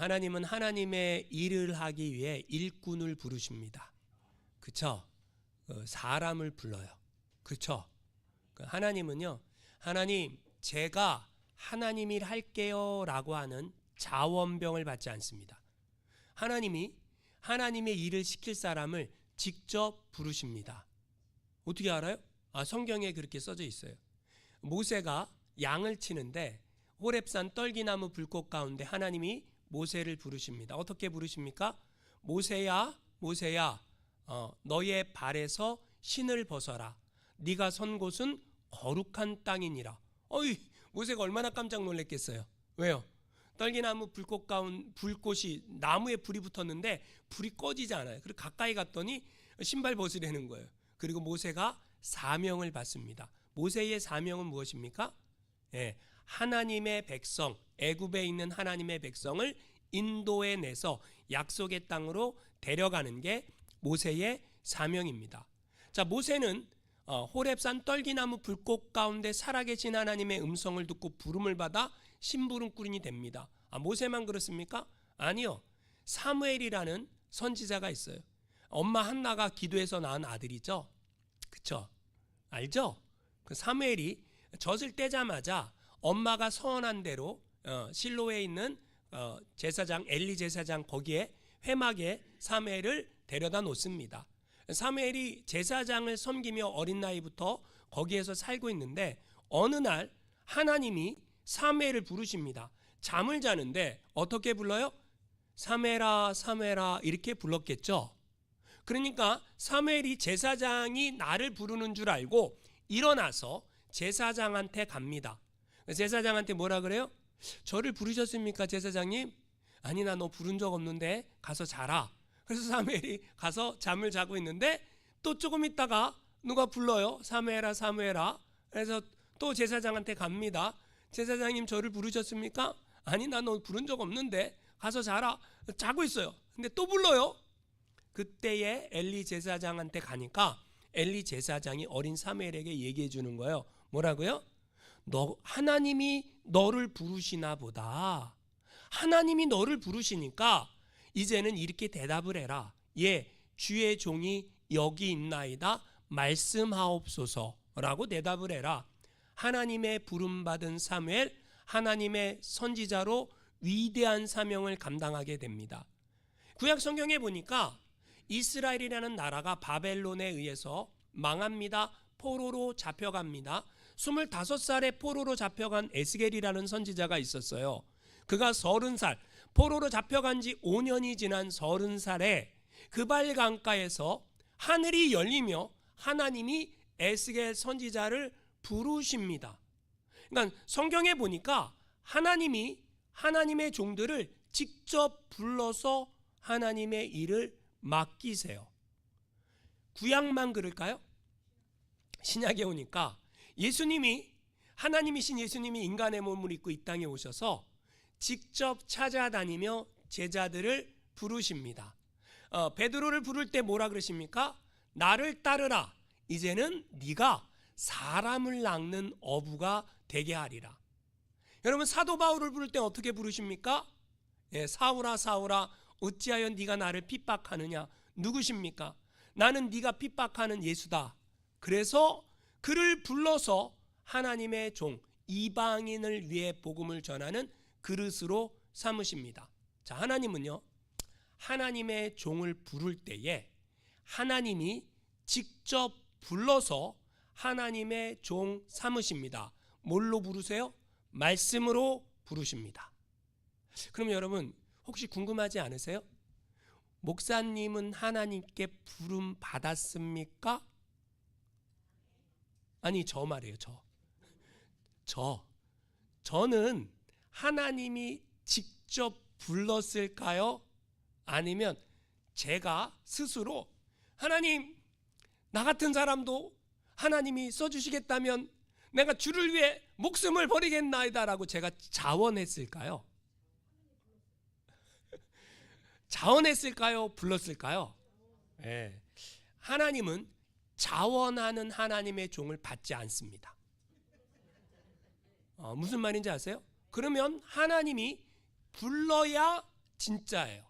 하나님은 하나님의 일을 하기 위해 일꾼을 부르십니다. 그쵸? 사람을 불러요. 그쵸? 하나님은요, 하나님 제가 하나님 일 할게요 라고 하는 자원병을 받지 않습니다. 하나님이 하나님의 일을 시킬 사람을 직접 부르십니다. 어떻게 알아요? 성경에 그렇게 써져 있어요. 모세가 양을 치는데 호렙산 떨기나무 불꽃 가운데 하나님이 모세를 부르십니다. 어떻게 부르십니까? 모세야 모세야, 너의 발에서 신을 벗어라. 네가 선 곳은 거룩한 땅이니라. 모세가 얼마나 깜짝 놀랐겠어요. 왜요? 떨기나무 불꽃이 나무에 불이 붙었는데 불이 꺼지지 않아요. 그리고 가까이 갔더니 신발 벗으려는 거예요. 그리고 모세가 사명을 받습니다. 모세의 사명은 무엇입니까? 하나님의 백성, 애굽에 있는 하나님의 백성을 인도해 내서 약속의 땅으로 데려가는 게 모세의 사명입니다. 자, 모세는 호렙산 떨기나무 불꽃 가운데 살아계신 하나님의 음성을 듣고 부름을 받아 심부름꾼이 됩니다. 모세만 그렇습니까? 아니요. 사무엘이라는 선지자가 있어요. 엄마 한나가 기도해서 낳은 아들이죠. 그쵸? 알죠? 그 사무엘이 젖을 떼자마자 엄마가 서원한 대로 실로에 있는 제사장 엘리 제사장 거기에 회막에 사무엘을 데려다 놓습니다. 사무엘이 제사장을 섬기며 어린 나이부터 거기에서 살고 있는데 어느 날 하나님이 사무엘을 부르십니다. 잠을 자는데 어떻게 불러요? 사무엘아 사무엘아 이렇게 불렀겠죠. 그러니까 사무엘이 제사장이 나를 부르는 줄 알고 일어나서 제사장한테 갑니다. 제사장한테 뭐라 그래요? 저를 부르셨습니까 제사장님? 아니 나 너 부른 적 없는데 가서 자라. 그래서 사무엘이 가서 잠을 자고 있는데 또 조금 있다가 누가 불러요? 사무엘아 사무엘아. 그래서 또 제사장한테 갑니다. 제사장님 저를 부르셨습니까? 아니 나 너 부른 적 없는데 가서 자라. 자고 있어요. 근데 또 불러요. 그때에 엘리 제사장한테 가니까 엘리 제사장이 어린 사무엘에게 얘기해 주는 거예요. 뭐라고요? 하나님이 너를 부르시나 보다. 하나님이 너를 부르시니까 이제는 이렇게 대답을 해라. 예, 주의 종이 여기 있나이다. 말씀하옵소서라고 대답을 해라. 하나님의 부름받은 사무엘, 하나님의 선지자로 위대한 사명을 감당하게 됩니다. 구약 성경에 보니까 이스라엘이라는 나라가 바벨론에 의해서 망합니다. 포로로 잡혀갑니다. 25살에 포로로 잡혀간 에스겔이라는 선지자가 있었어요. 그가 30살, 포로로 잡혀간 지 5년이 지난 30살에 그발 강가에서 하늘이 열리며 하나님이 에스겔 선지자를 부르십니다. 그러니까 성경에 보니까 하나님이 하나님의 종들을 직접 불러서 하나님의 일을 맡기세요. 구약만 그럴까요? 신약에 오니까 예수님이 하나님이신 예수님이 인간의 몸을 입고 이 땅에 오셔서 직접 찾아다니며 제자들을 부르십니다. 베드로를 부를 때 뭐라 그러십니까? 나를 따르라. 이제는 네가 사람을 낚는 어부가 되게 하리라. 여러분 사도 바울을 부를 때 어떻게 부르십니까? 사울아 사울아 어찌하여 네가 나를 핍박하느냐. 누구십니까? 나는 네가 핍박하는 예수다. 그래서 그를 불러서 하나님의 종 이방인을 위해 복음을 전하는 그릇으로 삼으십니다. 자, 하나님은요 하나님의 종을 부를 때에 하나님이 직접 불러서 하나님의 종 삼으십니다. 뭘로 부르세요? 말씀으로 부르십니다. 그럼 여러분 혹시 궁금하지 않으세요? 목사님은 하나님께 부름 받았습니까? 아니 저 말이에요. 저는 하나님이 직접 불렀을까요? 아니면 제가 스스로 하나님 나 같은 사람도 하나님이 써주시겠다면 내가 주를 위해 목숨을 버리겠나이다 라고 제가 자원했을까요? 자원했을까요? 불렀을까요? 네. 하나님은 자원하는 하나님의 종을 받지 않습니다. 무슨 말인지 아세요? 그러면 하나님이 불러야 진짜예요.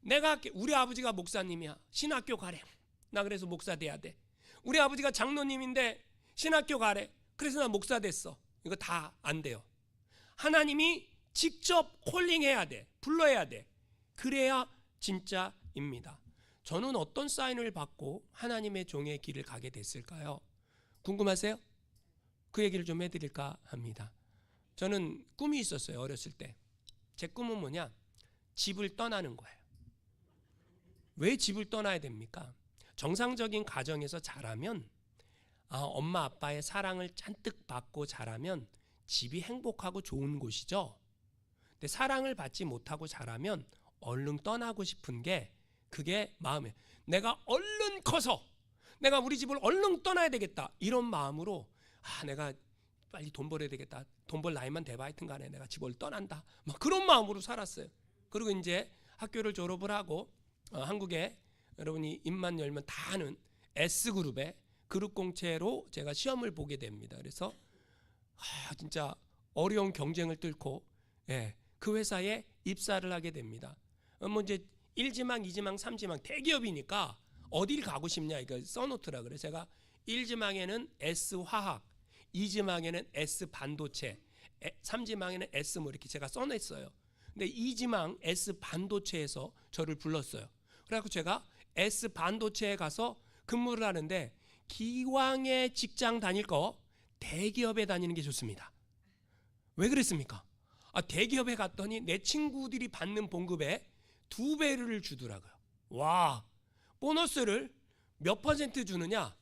내가 우리 아버지가 목사님이야. 신학교 가래. 나 그래서 목사 돼야 돼. 우리 아버지가 장로님인데 신학교 가래. 그래서 나 목사 됐어. 이거 다 안 돼요. 하나님이 직접 콜링해야 돼. 불러야 돼. 그래야 진짜입니다. 저는 어떤 사인을 받고 하나님의 종의 길을 가게 됐을까요? 궁금하세요? 그 얘기를 좀 해드릴까 합니다. 저는 꿈이 있었어요. 어렸을 때. 제 꿈은 뭐냐? 집을 떠나는 거예요. 왜 집을 떠나야 됩니까? 정상적인 가정에서 자라면 엄마 아빠의 사랑을 잔뜩 받고 자라면 집이 행복하고 좋은 곳이죠. 근데 사랑을 받지 못하고 자라면 얼른 떠나고 싶은 게 그게 마음에 내가 얼른 커서 내가 우리 집을 얼른 떠나야 되겠다 이런 마음으로 내가 빨리 돈 벌어야 되겠다. 돈 벌 나이만 돼봐 하여튼 간에 내가 집을 떠난다. 막 그런 마음으로 살았어요. 그리고 이제 학교를 졸업을 하고 한국에 여러분이 입만 열면 다 아는 S그룹의 그룹공채로 제가 시험을 보게 됩니다. 그래서 진짜 어려운 경쟁을 뚫고 그 회사에 입사를 하게 됩니다. 뭐 이제 1지망, 2지망, 3지망 대기업이니까 어딜 가고 싶냐 이거 써놓더라. 그래서 제가 1지망에는 S화학, 2지망에는 S반도체, 3지망에는 S 뭐 이렇게 제가 써냈어요. 근데 2지망 S반도체에서 저를 불렀어요. 그래서 제가 S반도체에 가서 근무를 하는데 기왕에 직장 다닐 거 대기업에 다니는 게 좋습니다. 왜 그랬습니까? 대기업에 갔더니 내 친구들이 받는 봉급의 2배를 주더라고요. 와, 보너스를 몇 퍼센트 주느냐?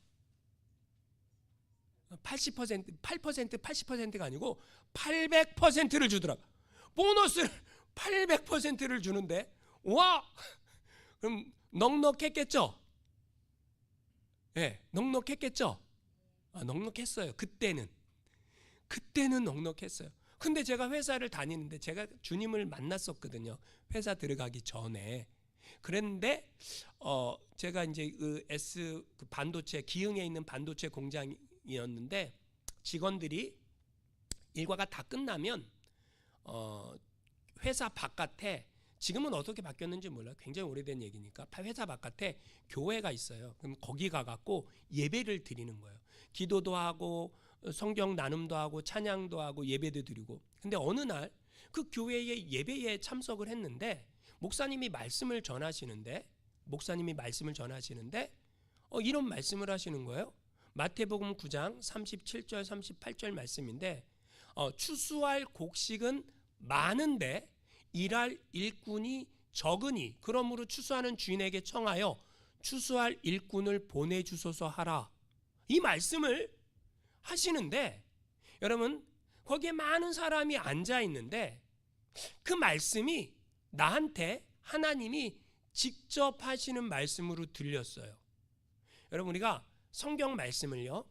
80%, 8%, 80%가 아니고 800%를 주더라고요. 보너스를 800%를 주는데 와, 그럼 넉넉했겠죠? 넉넉했겠죠? 넉넉했어요. 그때는 넉넉했어요. 근데 제가 회사를 다니는데 제가 주님을 만났었거든요. 회사 들어가기 전에. 그랬는데 제가 이제 그 그 반도체 기흥에 있는 반도체 공장이었는데 직원들이 일과가 다 끝나면 회사 바깥에 지금은 어떻게 바뀌었는지 몰라요. 굉장히 오래된 얘기니까 회사 바깥에 교회가 있어요. 그럼 거기 가갖고 예배를 드리는 거예요. 기도도 하고 성경 나눔도 하고 찬양도 하고 예배도 드리고. 근데 어느 날 그 교회의 예배에 참석을 했는데 목사님이 말씀을 전하시는데 이런 말씀을 하시는 거예요. 마태복음 9장 37절 38절 말씀인데 추수할 곡식은 많은데 일할 일꾼이 적으니 그러므로 추수하는 주인에게 청하여 추수할 일꾼을 보내주소서 하라. 이 말씀을 하시는데 여러분 거기에 많은 사람이 앉아 있는데 그 말씀이 나한테 하나님이 직접 하시는 말씀으로 들렸어요. 여러분 우리가 성경 말씀을요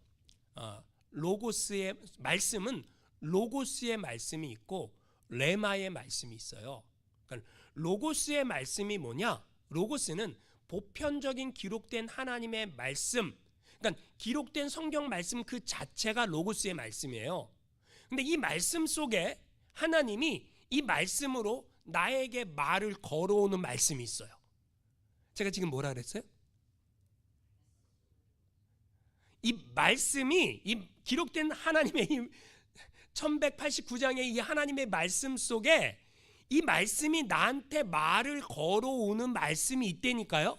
로고스의 말씀은 로고스의 말씀이 있고 레마의 말씀이 있어요. 그러니까 로고스의 말씀이 뭐냐? 로고스는 보편적인 기록된 하나님의 말씀, 그러니까 기록된 성경 말씀 그 자체가 로고스의 말씀이에요. 근데 이 말씀 속에 하나님이 이 말씀으로 나에게 말을 걸어오는 말씀이 있어요. 제가 지금 뭐라 그랬어요? 이 말씀이 이 기록된 하나님의 이 1189장의 이 하나님의 말씀 속에 이 말씀이 나한테 말을 걸어오는 말씀이 있다니까요.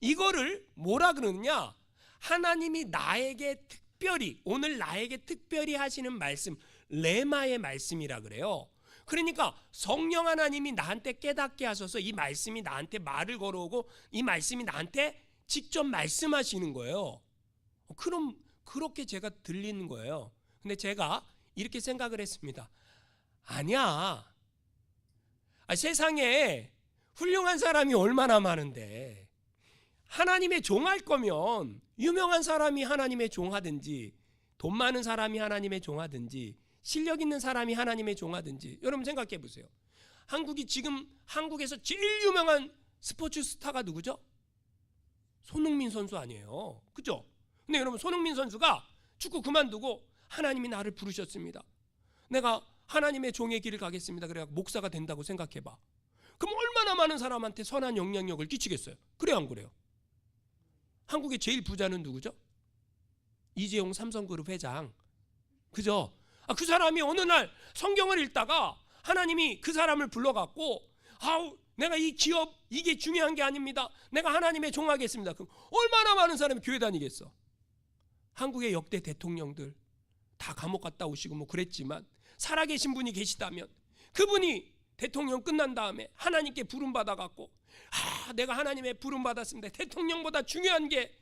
이거를 뭐라 그러느냐? 하나님이 나에게 특별히 오늘 나에게 특별히 하시는 말씀 레마의 말씀이라 그래요. 그러니까 성령 하나님이 나한테 깨닫게 하셔서 이 말씀이 나한테 말을 걸어오고 이 말씀이 나한테 직접 말씀하시는 거예요. 그럼 그렇게 제가 들리는 거예요. 근데 제가 이렇게 생각을 했습니다. 아니야. 세상에 훌륭한 사람이 얼마나 많은데 하나님의 종할 거면 유명한 사람이 하나님의 종하든지 돈 많은 사람이 하나님의 종하든지 실력 있는 사람이 하나님의 종하든지 여러분 생각해 보세요. 한국이 지금 한국에서 제일 유명한 스포츠 스타가 누구죠? 손흥민 선수 아니에요. 그죠? 근데 여러분 손흥민 선수가 축구 그만두고 하나님이 나를 부르셨습니다. 내가 하나님의 종의 길을 가겠습니다. 그래 목사가 된다고 생각해봐. 그럼 얼마나 많은 사람한테 선한 영향력을 끼치겠어요? 그래요, 안 그래요? 한국의 제일 부자는 누구죠? 이재용 삼성그룹 회장. 그죠? 그 사람이 어느 날 성경을 읽다가 하나님이 그 사람을 불러갖고 내가 이 기업 이게 중요한 게 아닙니다. 내가 하나님의 종하겠습니다. 그럼 얼마나 많은 사람이 교회 다니겠어? 한국의 역대 대통령들 다 감옥 갔다 오시고 뭐 그랬지만 살아계신 분이 계시다면 그분이 대통령 끝난 다음에 하나님께 부름 받아갖고 내가 하나님의 부름 받았습니다. 대통령보다 중요한 게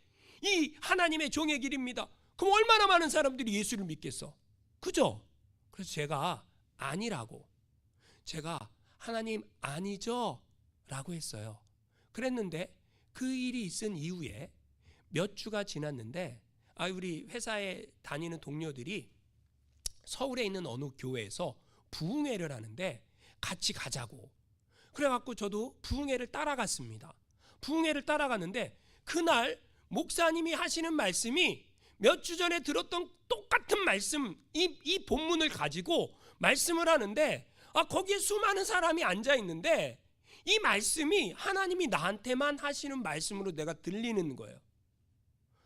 이 하나님의 종의 길입니다. 그럼 얼마나 많은 사람들이 예수를 믿겠어? 그죠? 그래서 제가 아니라고, 제가 하나님 아니죠? 라고 했어요. 그랬는데 그 일이 있은 이후에 몇 주가 지났는데 우리 회사에 다니는 동료들이 서울에 있는 어느 교회에서 부흥회를 하는데 같이 가자고. 그래갖고 저도 부흥회를 따라갔습니다. 부흥회를 따라갔는데 그날 목사님이 하시는 말씀이 몇 주 전에 들었던 똑같은 말씀, 이 본문을 가지고 말씀을 하는데 거기에 수많은 사람이 앉아 있는데 이 말씀이 하나님이 나한테만 하시는 말씀으로 내가 들리는 거예요.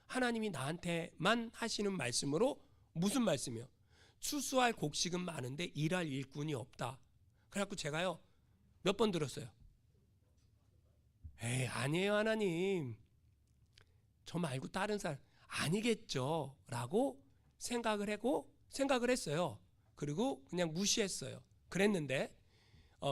하나님이 나한테만 하시는 말씀으로. 무슨 말씀이요? 추수할 곡식은 많은데 일할 일꾼이 없다. 그래갖고 제가요 몇 번 들었어요. 아니에요 하나님, 저 말고 다른 사람 아니겠죠 라고 생각을 했어요. 그리고 그냥 무시했어요. 그랬는데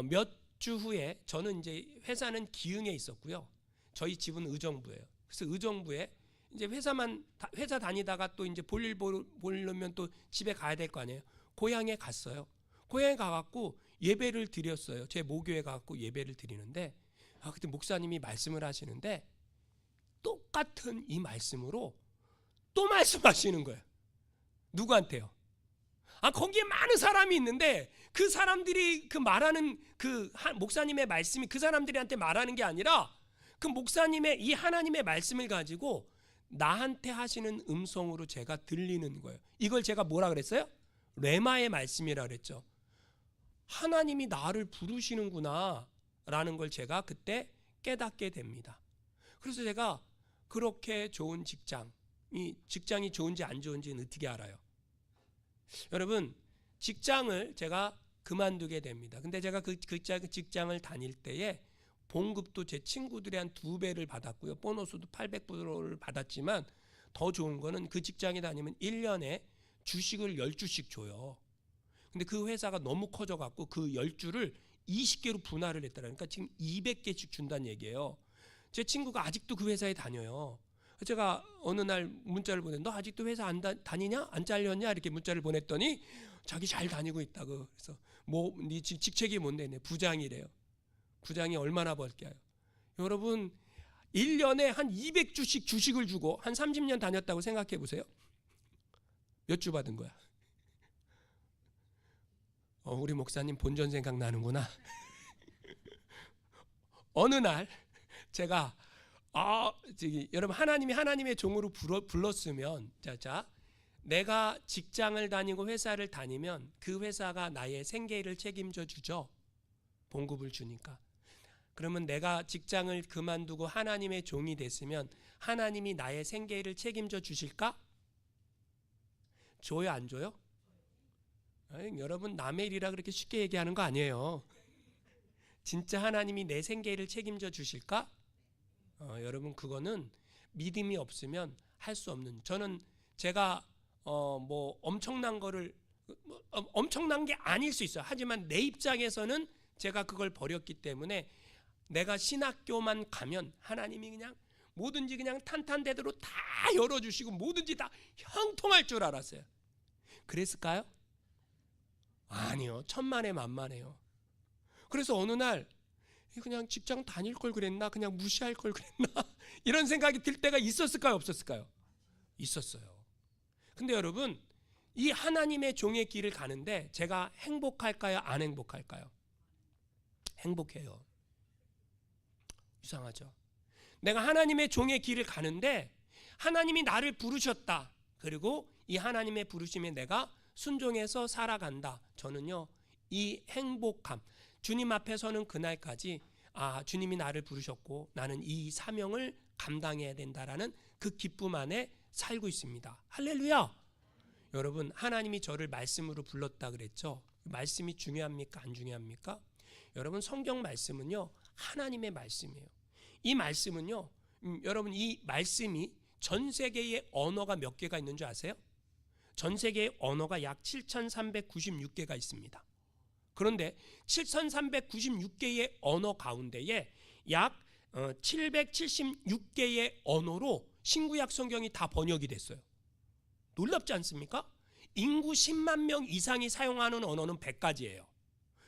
몇 주 후에 저는 이제 회사는 기흥에 있었고요. 저희 집은 의정부예요. 그래서 의정부에 이제 회사 다니다가 또 이제 볼일 보려면 또 집에 가야 될 거 아니에요. 고향에 갔어요. 고향에 가갖고 예배를 드렸어요. 제 모교에 가갖고 예배를 드리는데 그때 목사님이 말씀을 하시는데 똑같은 이 말씀으로 또 말씀하시는 거예요. 누구한테요? 거기에 많은 사람이 있는데 그 사람들이 그 말하는 그 목사님의 말씀이 그 사람들한테 말하는 게 아니라 그 목사님의 이 하나님의 말씀을 가지고 나한테 하시는 음성으로 제가 들리는 거예요. 이걸 제가 뭐라 그랬어요? 레마의 말씀이라 그랬죠. 하나님이 나를 부르시는구나 라는 걸 제가 그때 깨닫게 됩니다. 그래서 제가 그렇게 좋은 직장이 좋은지 안 좋은지는 어떻게 알아요? 여러분, 직장을 제가 그만두게 됩니다. 근데 제가 그 직장을 다닐 때에 봉급도 제 친구들의 한 2배를 받았고요. 보너스도 800%를 받았지만 더 좋은 거는 그 직장에 다니면 1년에 주식을 10주씩 줘요. 근데 그 회사가 너무 커져갖고 그 10주를 20개로 분할을 했더라고요. 그러니까 지금 200개씩 준다는 얘기예요. 제 친구가 아직도 그 회사에 다녀요. 제가 어느 날 문자를 보냈는데 너 아직도 회사 안 다니냐? 안 잘렸냐? 이렇게 문자를 보냈더니 자기 잘 다니고 있다고. 그래서 네 직책이 뭔데? 네, 부장이래요. 부장이 얼마나 벌게요? 여러분 1년에 한 200주씩 주식을 주고 한 30년 다녔다고 생각해 보세요. 몇 주 받은 거야? 우리 목사님 본전 생각나는구나. 어느 날 제가 여러분 하나님이 하나님의 종으로 불렀으면 내가 직장을 다니고 회사를 다니면 그 회사가 나의 생계를 책임져 주죠. 봉급을 주니까. 그러면 내가 직장을 그만두고 하나님의 종이 됐으면 하나님이 나의 생계를 책임져 주실까? 줘요, 안 줘요? 여러분 남의 일이라 그렇게 쉽게 얘기하는 거 아니에요. 진짜 하나님이 내 생계를 책임져 주실까? 여러분 그거는 믿음이 없으면 할 수 없는. 저는 제가 뭐 엄청난 게 아닐 수 있어요. 하지만 내 입장에서는 제가 그걸 버렸기 때문에 내가 신학교만 가면 하나님이 그냥 뭐든지 그냥 탄탄대대로 다 열어주시고 뭐든지 다 형통할 줄 알았어요. 그랬을까요? 아니요. 천만에 만만해요. 그래서 어느 날 그냥 직장 다닐 걸 그랬나? 그냥 무시할 걸 그랬나? 이런 생각이 들 때가 있었을까요? 없었을까요? 있었어요. 근데 여러분 이 하나님의 종의 길을 가는데 제가 행복할까요? 안 행복할까요? 행복해요. 이상하죠? 내가 하나님의 종의 길을 가는데 하나님이 나를 부르셨다. 그리고 이 하나님의 부르심에 내가 순종해서 살아간다. 저는요 이 행복함, 주님 앞에 서는 그날까지 주님이 나를 부르셨고 나는 이 사명을 감당해야 된다라는 그 기쁨 안에 살고 있습니다. 할렐루야. 여러분, 하나님이 저를 말씀으로 불렀다 그랬죠. 말씀이 중요합니까? 안 중요합니까? 여러분, 성경 말씀은요 하나님의 말씀이에요. 이 말씀은요 여러분, 이 말씀이 전 세계의 언어가 몇 개가 있는 줄 아세요? 전 세계의 언어가 약 7,396개가 있습니다. 그런데 7,396개의 언어 가운데에 약 776개의 언어로 신구약 성경이 다 번역이 됐어요. 놀랍지 않습니까? 인구 10만 명 이상이 사용하는 언어는 100가지예요.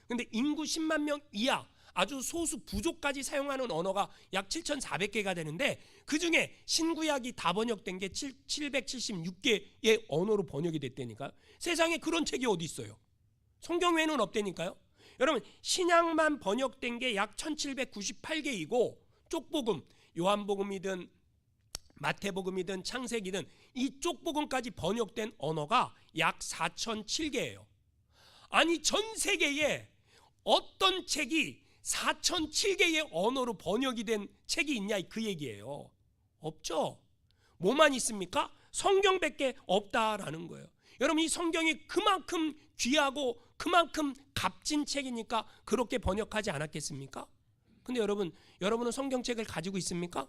근데 인구 10만 명 이하, 아주 소수 부족까지 사용하는 언어가 약 7,400개가 되는데 그중에 신구약이 다 번역된 게 776개의 언어로 번역이 됐다니까요. 세상에 그런 책이 어디 있어요? 성경 외에는 없다니까요. 여러분, 신약만 번역된 게 약 1798개이고 쪽복음, 요한복음이든 마태복음이든 창세기든 이 쪽복음까지 번역된 언어가 약 4,007개예요. 아니, 전 세계에 어떤 책이 4,007개의 언어로 번역이 된 책이 있냐, 그 얘기예요. 없죠. 뭐만 있습니까? 성경밖에 없다라는 거예요. 여러분, 이 성경이 그만큼 귀하고 그만큼 값진 책이니까 그렇게 번역하지 않았겠습니까? 근데 여러분은 성경책을 가지고 있습니까?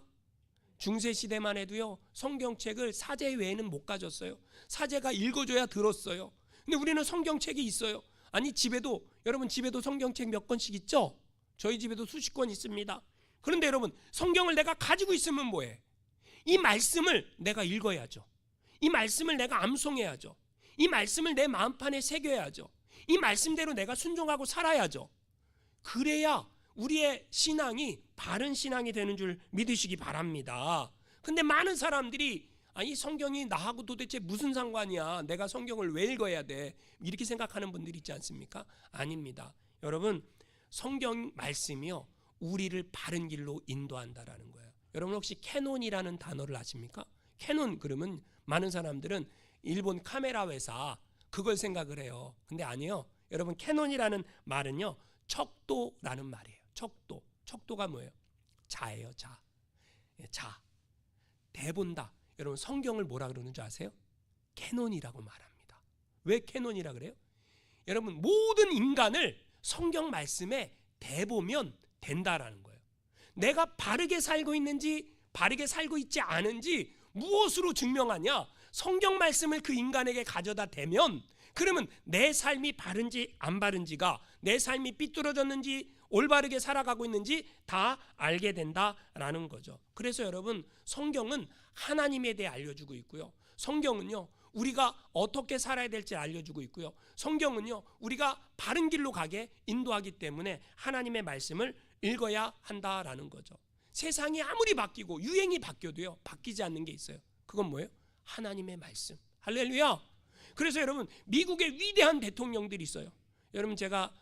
중세시대만 해도요 성경책을 사제 외에는 못 가졌어요. 사제가 읽어줘야 들었어요. 근데 우리는 성경책이 있어요. 아니, 여러분 집에도 성경책 몇 권씩 있죠? 저희 집에도 수십 권 있습니다. 그런데 여러분, 성경을 내가 가지고 있으면 뭐해? 이 말씀을 내가 읽어야죠. 이 말씀을 내가 암송해야죠. 이 말씀을 내 마음판에 새겨야죠. 이 말씀대로 내가 순종하고 살아야죠. 그래야 우리의 신앙이 바른 신앙이 되는 줄 믿으시기 바랍니다. 근데 많은 사람들이 이 성경이 나하고 도대체 무슨 상관이야? 내가 성경을 왜 읽어야 돼? 이렇게 생각하는 분들이 있지 않습니까? 아닙니다. 여러분, 성경 말씀이요 우리를 바른 길로 인도한다라는 거예요. 여러분, 혹시 캐논이라는 단어를 아십니까? 캐논 그러면 많은 사람들은 일본 카메라 회사 그걸 생각을 해요. 근데 아니에요. 여러분, 캐논이라는 말은요 척도라는 말이에요. 척도가 뭐예요? 자예요. 자. 대본다. 여러분, 성경을 뭐라 그러는 줄 아세요? 캐논이라고 말합니다. 왜 캐논이라 그래요? 여러분, 모든 인간을 성경 말씀에 대보면 된다라는 거예요. 내가 바르게 살고 있는지 바르게 살고 있지 않은지 무엇으로 증명하냐? 성경 말씀을 그 인간에게 가져다 대면, 그러면 내 삶이 바른지 안 바른지가, 내 삶이 삐뚤어졌는지 올바르게 살아가고 있는지 다 알게 된다라는 거죠. 그래서 여러분, 성경은 하나님에 대해 알려주고 있고요. 성경은요 우리가 어떻게 살아야 될지 알려주고 있고요. 성경은요 우리가 바른 길로 가게 인도하기 때문에 하나님의 말씀을 읽어야 한다라는 거죠. 세상이 아무리 바뀌고 유행이 바뀌어도요 바뀌지 않는 게 있어요. 그건 뭐예요? 하나님의 말씀. 할렐루야. 그래서 여러분, 미국의 위대한 대통령들이 있어요. 여러분, 제가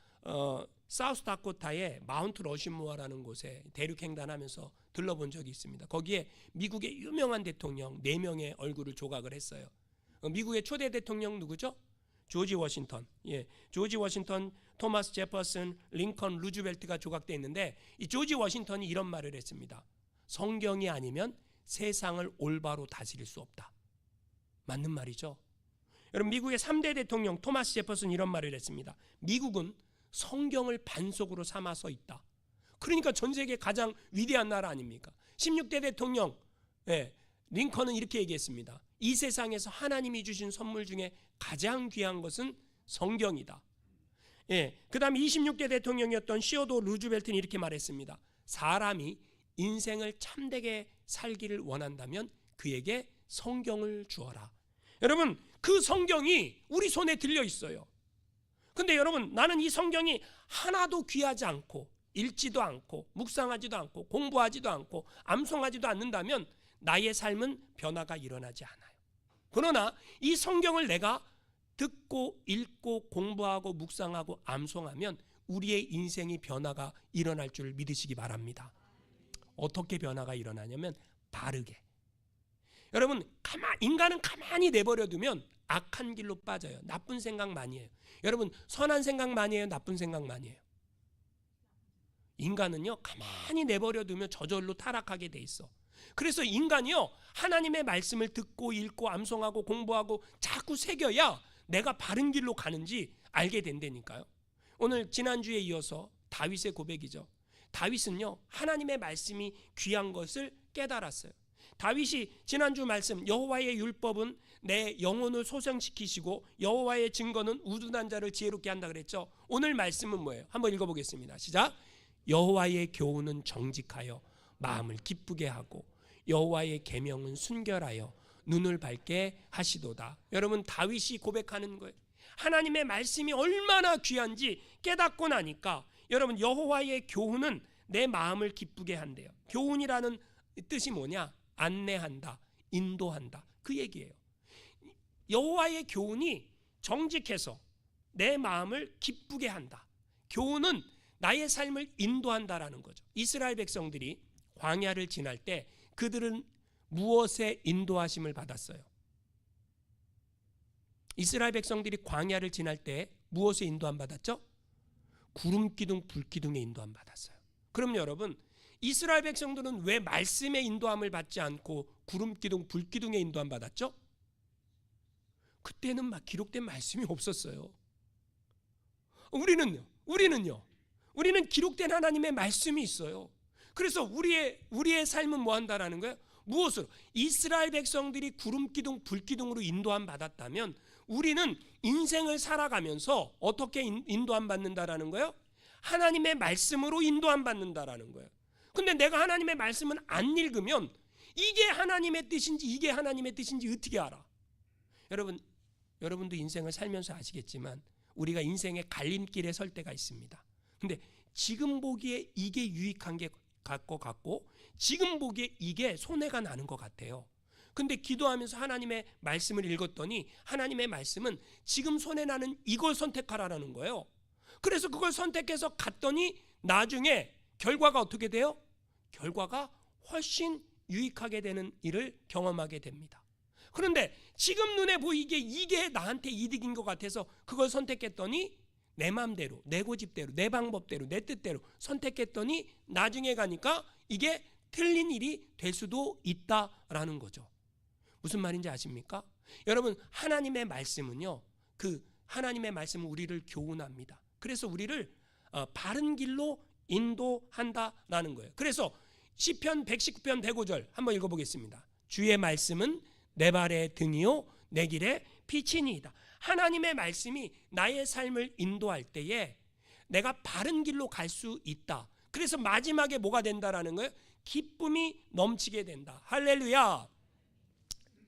사우스다코타의 마운트 러시모어라는 곳에 대륙횡단하면서 들러본 적이 있습니다. 거기에 미국의 유명한 대통령 4명의 얼굴을 조각을 했어요. 미국의 초대 대통령 누구죠? 조지 워싱턴. 조지 워싱턴, 토마스 제퍼슨, 링컨, 루즈벨트가 조각되어 있는데 이 조지 워싱턴이 이런 말을 했습니다. 성경이 아니면 세상을 올바로 다스릴 수 없다. 맞는 말이죠. 여러분, 미국의 3대 대통령 토마스 제퍼슨 이런 말을 했습니다. 미국은 성경을 반석으로 삼아서 있다. 그러니까 전 세계 가장 위대한 나라 아닙니까? 16대 대통령 링컨은 이렇게 얘기했습니다. 이 세상에서 하나님이 주신 선물 중에 가장 귀한 것은 성경이다. 그 다음에 26대 대통령이었던 시어도 루즈벨트는 이렇게 말했습니다. 사람이 인생을 참되게 살기를 원한다면 그에게 성경을 주어라. 여러분, 그 성경이 우리 손에 들려 있어요. 근데 여러분, 나는 이 성경이 하나도 귀하지 않고 읽지도 않고 묵상하지도 않고 공부하지도 않고 암송하지도 않는다면 나의 삶은 변화가 일어나지 않아요. 그러나 이 성경을 내가 듣고 읽고 공부하고 묵상하고 암송하면 우리의 인생이 변화가 일어날 줄 믿으시기 바랍니다. 어떻게 변화가 일어나냐면 바르게. 여러분, 인간은 가만히 내버려 두면 악한 길로 빠져요. 나쁜 생각 많이 해요. 여러분 선한 생각 많이 해요? 나쁜 생각 많이 해요? 인간은요 가만히 내버려 두면 저절로 타락하게 돼 있어. 그래서 인간이요 하나님의 말씀을 듣고 읽고 암송하고 공부하고 자꾸 새겨야 내가 바른 길로 가는지 알게 된다니까요. 오늘 지난주에 이어서 다윗의 고백이죠. 다윗은요 하나님의 말씀이 귀한 것을 깨달았어요. 다윗이 지난주 말씀 여호와의 율법은 내 영혼을 소생시키시고 여호와의 증거는 우둔한 자를 지혜롭게 한다 그랬죠. 오늘 말씀은 뭐예요? 한번 읽어보겠습니다. 시작. 여호와의 교훈은 정직하여 마음을 기쁘게 하고 여호와의 계명은 순결하여 눈을 밝게 하시도다. 여러분 다윗이 고백하는 거예요. 하나님의 말씀이 얼마나 귀한지 깨닫고 나니까 여러분 여호와의 교훈은 내 마음을 기쁘게 한대요. 교훈이라는 뜻이 뭐냐? 안내한다, 인도한다 그 얘기예요. 여호와의 교훈이 정직해서 내 마음을 기쁘게 한다. 교훈은 나의 삶을 인도한다라는 거죠. 이스라엘 백성들이 광야를 지날 때 그들은 무엇에 인도하심을 받았어요? 이스라엘 백성들이 광야를 지날 때 무엇에 인도함 받았죠? 구름기둥 불기둥에 인도함 받았어요. 그럼 여러분 이스라엘 백성들은 왜 말씀의 인도함을 받지 않고 구름기둥 불기둥에 인도함 받았죠? 그때는 막 기록된 말씀이 없었어요. 우리는 기록된 하나님의 말씀이 있어요. 그래서 우리의 삶은 뭐 한다라는 거예요? 무엇으로? 이스라엘 백성들이 구름기둥 불기둥으로 인도함 받았다면 우리는 인생을 살아가면서 어떻게 인도함 받는다라는 거예요? 하나님의 말씀으로 인도함 받는다라는 거예요. 근데 내가 하나님의 말씀은 안 읽으면 이게 하나님의 뜻인지 이게 하나님의 뜻인지 어떻게 알아? 여러분도 인생을 살면서 아시겠지만 우리가 인생의 갈림길에 설 때가 있습니다. 근데 지금 보기에 이게 유익한 게 같고 지금 보기에 이게 손해가 나는 것 같아요. 근데 기도하면서 하나님의 말씀을 읽었더니 하나님의 말씀은 지금 손해나는 이걸 선택하라라는 거예요. 그래서 그걸 선택해서 갔더니 나중에 결과가 어떻게 돼요? 결과가 훨씬 유익하게 되는 일을 경험하게 됩니다. 그런데 지금 눈에 보이게 이게 나한테 이득인 것 같아서 그걸 선택했더니 내 마음대로, 내 고집대로, 내 방법대로, 내 뜻대로 선택했더니 나중에 가니까 이게 틀린 일이 될 수도 있다라는 거죠. 무슨 말인지 아십니까? 여러분 하나님의 말씀은요 하나님의 말씀은 우리를 교훈합니다. 그래서 우리를 바른 길로 인도한다라는 거예요. 그래서 시편 119편 105절 한번 읽어보겠습니다. 주의 말씀은 내 발의 등이요 내 길의 빛이니이다. 하나님의 말씀이 나의 삶을 인도할 때에 내가 바른 길로 갈 수 있다. 그래서 마지막에 뭐가 된다라는 거예요? 기쁨이 넘치게 된다. 할렐루야.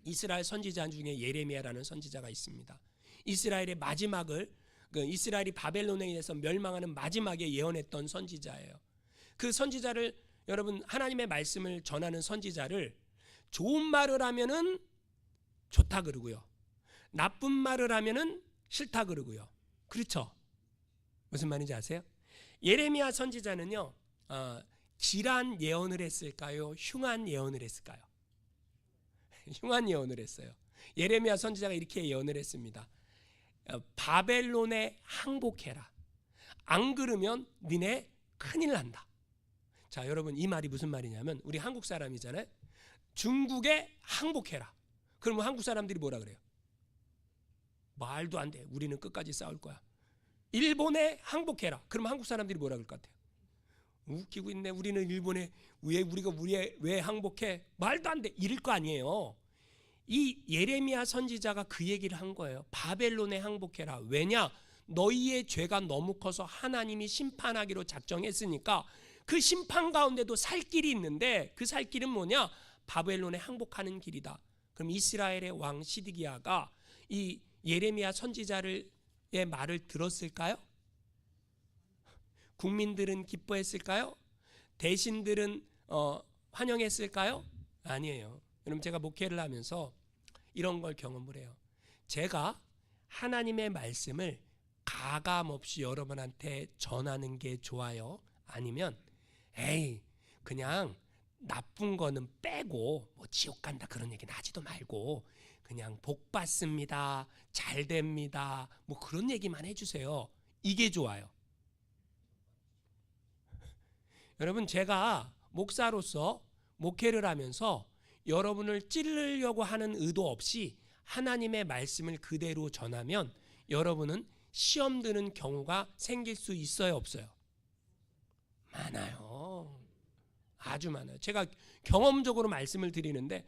이스라엘 선지자 중에 예레미야라는 선지자가 있습니다. 이스라엘의 마지막을 이스라엘이 바벨론에 의해서 멸망하는 마지막에 예언했던 선지자예요. 그 선지자를 여러분 하나님의 말씀을 전하는 선지자를 좋은 말을 하면은 좋다 그러고요. 나쁜 말을 하면은 싫다 그러고요. 그렇죠? 무슨 말인지 아세요? 예레미야 선지자는요. 질한 예언을 했을까요? 흉한 예언을 했을까요? 흉한 예언을 했어요. 예레미야 선지자가 이렇게 예언을 했습니다. 바벨론에 항복해라. 안 그러면 니네 큰일 난다. 자, 여러분 이 말이 무슨 말이냐면 우리 한국 사람이잖아요. 중국에 항복해라. 그러면 한국 사람들이 뭐라 그래요? 말도 안 돼. 우리는 끝까지 싸울 거야. 일본에 항복해라. 그러면 한국 사람들이 뭐라 그럴 것 같아요? 웃기고 있네. 우리는 일본에 우리가 왜 항복해? 말도 안 돼. 이럴 거 아니에요. 이 예레미야 선지자가 그 얘기를 한 거예요. 바벨론에 항복해라. 왜냐? 너희의 죄가 너무 커서 하나님이 심판하기로 작정했으니까 그 심판 가운데도 살 길이 있는데 그 살 길은 뭐냐? 바벨론에 항복하는 길이다. 그럼 이스라엘의 왕 시드기야가 이 예레미야 선지자의 말을 들었을까요? 국민들은 기뻐했을까요? 대신들은 환영했을까요? 아니에요. 여러분 제가 목회를 하면서 이런 걸 경험을 해요. 제가 하나님의 말씀을 가감없이 여러분한테 전하는 게 좋아요? 아니면 그냥 나쁜 거는 빼고 뭐 지옥 간다 그런 얘기는 하지도 말고 그냥 복 받습니다, 잘 됩니다, 뭐 그런 얘기만 해주세요. 이게 좋아요. 여러분, 제가 목사로서 목회를 하면서 여러분을 찌르려고 하는 의도 없이 하나님의 말씀을 그대로 전하면 여러분은 시험 드는 경우가 생길 수 있어요, 없어요? 많아요. 아주 많아요. 제가 경험적으로 말씀을 드리는데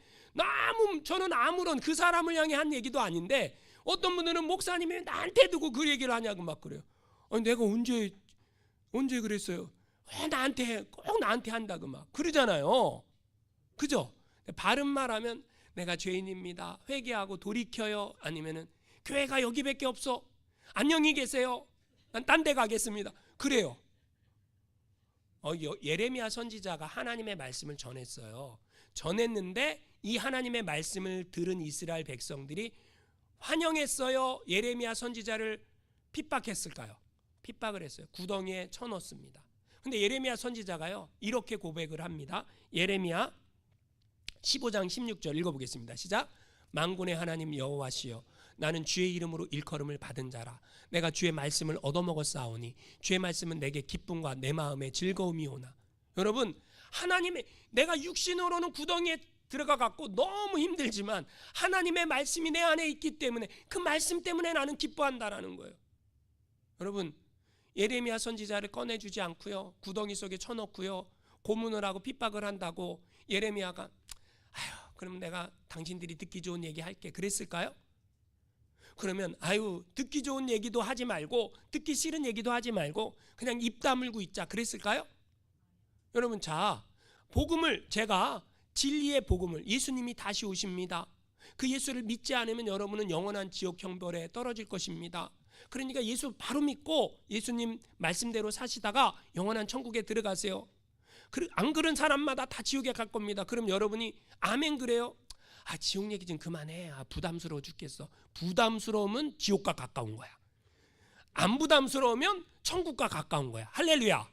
저는 아무런 그 사람을 향해 한 얘기도 아닌데 어떤 분들은 목사님이 나한테 두고 그 얘기를 하냐고 막 그래요. 아니, 내가 언제 그랬어요? 꼭 나한테 한다고 막 그러잖아요. 그죠? 바른 말하면 내가 죄인입니다, 회개하고 돌이켜요, 아니면은 교회가 여기밖에 없어, 안녕히 계세요, 난 딴 데 가겠습니다, 그래요. 예레미야 선지자가 하나님의 말씀을 전했는데 이 하나님의 말씀을 들은 이스라엘 백성들이 환영했어요, 예레미야 선지자를 핍박했을까요? 핍박을 했어요. 구덩이에 쳐넣습니다. 근데 예레미야 선지자가요 이렇게 고백을 합니다. 예레미야 15장 16절 읽어보겠습니다. 시작. 만군의 하나님 여호와시여, 나는 주의 이름으로 일컬음을 받은 자라. 내가 주의 말씀을 얻어먹었사오니 주의 말씀은 내게 기쁨과 내 마음에 즐거움이 오나. 여러분, 내가 육신으로는 구덩이에 들어가 갖고 너무 힘들지만 하나님의 말씀이 내 안에 있기 때문에 그 말씀 때문에 나는 기뻐한다라는 거예요. 여러분, 예레미야 선지자를 꺼내주지 않고요, 구덩이 속에 쳐넣고요, 고문을 하고 핍박을 한다고 예레미야가 그럼 내가 당신들이 듣기 좋은 얘기 할게 그랬을까요? 그러면 듣기 좋은 얘기도 하지 말고 듣기 싫은 얘기도 하지 말고 그냥 입 다물고 있자 그랬을까요? 여러분, 제가 진리의 복음을, 예수님이 다시 오십니다, 그 예수를 믿지 않으면 여러분은 영원한 지옥 형벌에 떨어질 것입니다. 그러니까 예수 바로 믿고 예수님 말씀대로 사시다가 영원한 천국에 들어가세요. 안 그런 사람마다 다 지옥에 갈 겁니다. 그럼 여러분이 아멘 그래요? 지옥 얘기 좀 그만해, 부담스러워 죽겠어. 부담스러우면 지옥과 가까운 거야. 안 부담스러우면 천국과 가까운 거야. 할렐루야.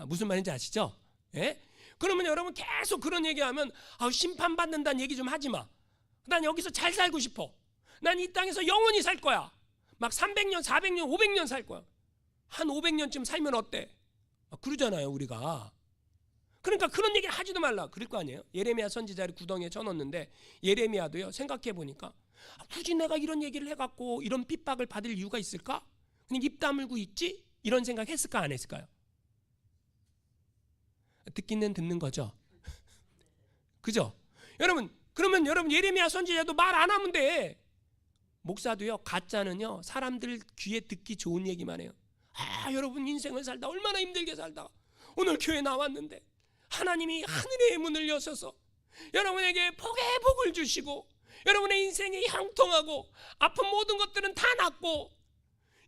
무슨 말인지 아시죠? 예? 그러면 여러분 계속 그런 얘기하면 심판받는다는 얘기 좀 하지 마. 난 여기서 잘 살고 싶어. 난 이 땅에서 영원히 살 거야. 막 300년, 400년, 500년 살 거야. 한 500년쯤 살면 어때? 그러잖아요, 우리가. 그러니까 그런 얘기 하지도 말라 그럴 거 아니에요. 예레미야 선지자를 구덩이에 쳐넣는데 예레미야도요, 생각해 보니까 굳이 내가 이런 얘기를 해갖고 이런 핍박을 받을 이유가 있을까? 그냥 입 다물고 있지? 이런 생각 했을까 안 했을까요? 듣기는 듣는 거죠. 그죠? 그러면 여러분 예레미야 선지자도 말 안 하면 돼. 목사도요, 가짜는요 사람들 귀에 듣기 좋은 얘기만 해요. 여러분 인생을 살다 얼마나 힘들게 살다 오늘 교회 나왔는데 하나님이 하늘의 문을 여셔서 여러분에게 복의 복을 주시고 여러분의 인생이 형통하고 아픈 모든 것들은 다 낫고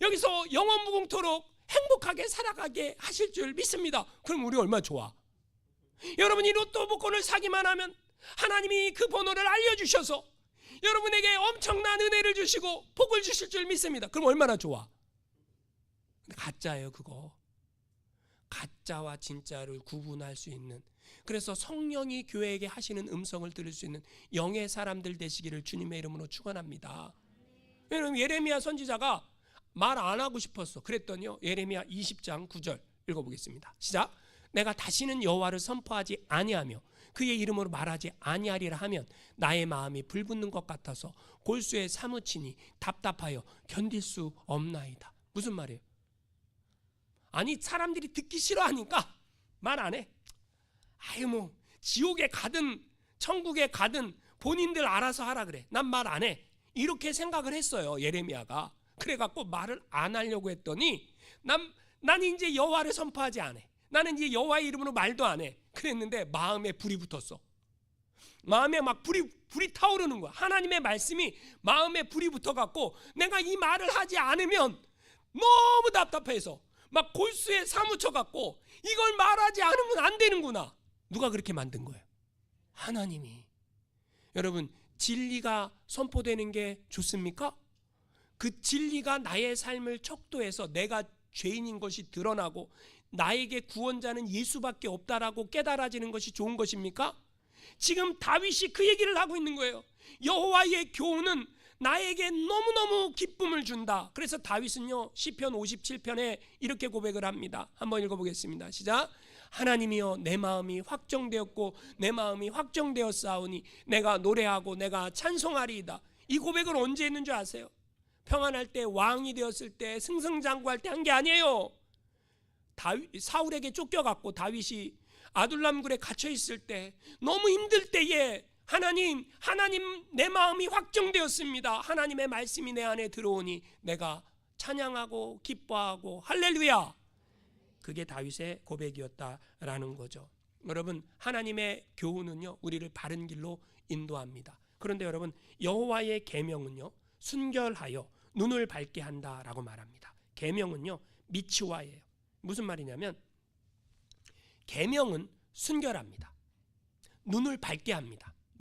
여기서 영원무궁토록 행복하게 살아가게 하실 줄 믿습니다. 그럼 우리 얼마나 좋아. 여러분이 로또 복권을 사기만 하면 하나님이 그 번호를 알려주셔서 여러분에게 엄청난 은혜를 주시고 복을 주실 줄 믿습니다. 그럼 얼마나 좋아. 근데 가짜예요, 그거. 가짜와 진짜를 구분할 수 있는, 그래서 성령이 교회에게 하시는 음성을 들을 수 있는 영의 사람들 되시기를 주님의 이름으로 축원합니다. 여러분, 예레미야 선지자가 말 안 하고 싶었어. 그랬더니요, 예레미야 20장 9절 읽어보겠습니다. 시작. 내가 다시는 여호와를 선포하지 아니하며 그의 이름으로 말하지 아니하리라 하면 나의 마음이 불붙는 것 같아서 골수에 사무치니 답답하여 견딜 수 없나이다. 무슨 말이에요? 아니, 사람들이 듣기 싫어하니까 말 안 해. 지옥에 가든 천국에 가든 본인들 알아서 하라 그래. 난 말 안 해. 이렇게 생각을 했어요, 예레미야가. 그래갖고 말을 안 하려고 했더니 난 이제 여호와를 선포하지 않아. 나는 이제 여호와의 이름으로 말도 안 해. 그랬는데 마음에 불이 붙었어. 마음에 막 불이 타오르는 거야. 하나님의 말씀이 마음에 불이 붙어갖고 내가 이 말을 하지 않으면 너무 답답해서 막 골수에 사무쳐갖고 이걸 말하지 않으면 안 되는구나. 누가 그렇게 만든 거예요? 하나님이. 여러분, 진리가 선포되는 게 좋습니까? 그 진리가 나의 삶을 척도해서 내가 죄인인 것이 드러나고 나에게 구원자는 예수밖에 없다라고 깨달아지는 것이 좋은 것입니까? 지금 다윗이 그 얘기를 하고 있는 거예요. 여호와의 교훈은 나에게 너무너무 기쁨을 준다. 그래서 다윗은요 시편 57편에 이렇게 고백을 합니다. 한번 읽어보겠습니다. 시작. 하나님이여 내 마음이 확정되었고 내 마음이 확정되었사오니 내가 노래하고 내가 찬송하리이다. 이 고백을 언제 했는 줄 아세요? 평안할 때, 왕이 되었을 때, 승승장구할 때 한 게 아니에요. 사울에게 쫓겨갔고 다윗이 아둘람굴에 갇혀 있을 때, 너무 힘들 때에 하나님 내 마음이 확정되었습니다. 하나님의 말씀이 내 안에 들어오니 내가 찬양하고 기뻐하고 할렐루야. 그게 다윗의 고백이었다라는 거죠. 여러분, 하나님의 교훈은요 우리를 바른 길로 인도합니다. 그런데 여러분, 여호와의 계명은요 순결하여 눈을 밝게 한다라고 말합니다. 계명은요 미츠와예요. 무슨 말이냐면 계명은 순결합니다. 눈을 밝게 합니다.